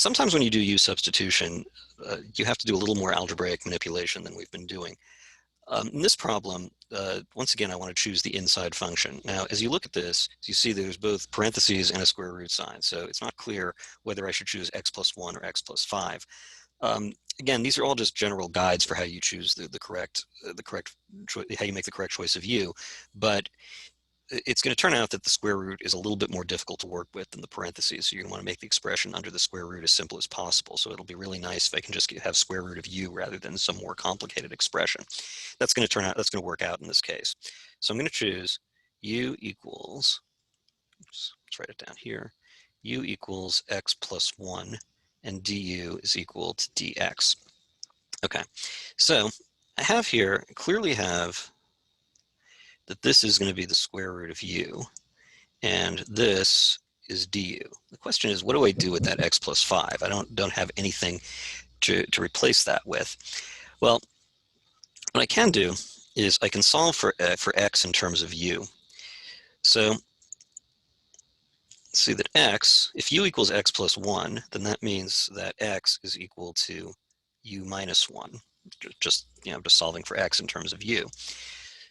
sometimes when you do U substitution, you have to do a little more algebraic manipulation than we've been doing. In this problem, once again, I want to choose the inside function. Now, as you look at this, you see there's both parentheses and a square root sign. So it's not clear whether I should choose x plus 1 or x plus 5. Again, these are all just general guides for how you choose the correct how you make the correct choice of u. But it's going to turn out that the square root is a little bit more difficult to work with than the parentheses. So you're going to want to make the expression under the square root as simple as possible. So it'll be really nice if I can just have square root of u rather than some more complicated expression. That's going to work out in this case. So I'm going to choose u equals, let's write it down here, u equals x plus 1, and du is equal to dx. Okay, so I have here, clearly have that this is going to be the square root of u, and this is du. The question is, what do I do with that x plus 5? I don't have anything to replace that with. Well, what I can do is I can solve for x in terms of u. So see that x, if u equals x plus 1, then that means that x is equal to u minus 1, just solving for x in terms of u.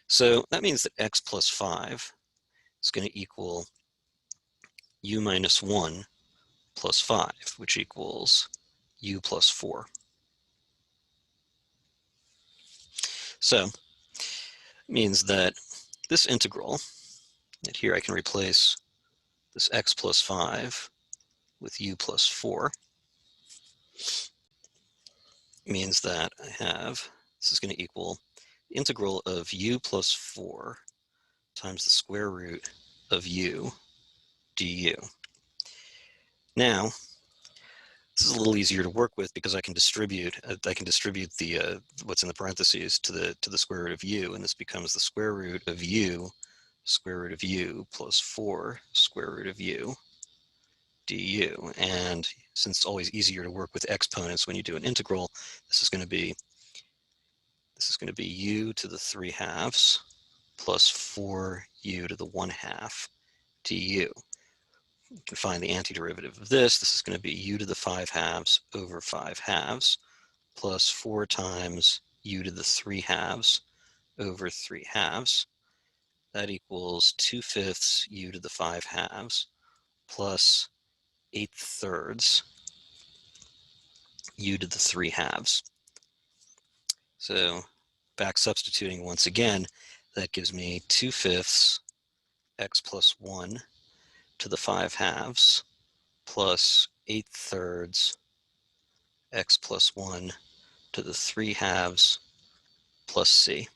So that means that x plus 5 is going to equal u minus 1 plus 5, which equals u plus 4. So it means that this integral, and here I can replace this x plus 5 with u plus 4, means that I have, this is going to equal the integral of u plus 4 times the square root of u du. Now, this is a little easier to work with because I can distribute the what's in the parentheses to the square root of u, and this becomes the square root of u plus 4 square root of u du. And since it's always easier to work with exponents when you do an integral, this is going to be u to the 3/2 plus 4u to the 1/2 du. You can find the antiderivative of this. This is going to be u to the 5/2 over 5/2 plus 4 times u to the 3/2 over 3/2. That equals 2/5 u to the 5/2 plus 8/3 u to the 3/2. So back substituting once again, that gives me 2/5 x plus 1 to the 5/2 plus 8/3 x plus 1 to the 3/2 plus c.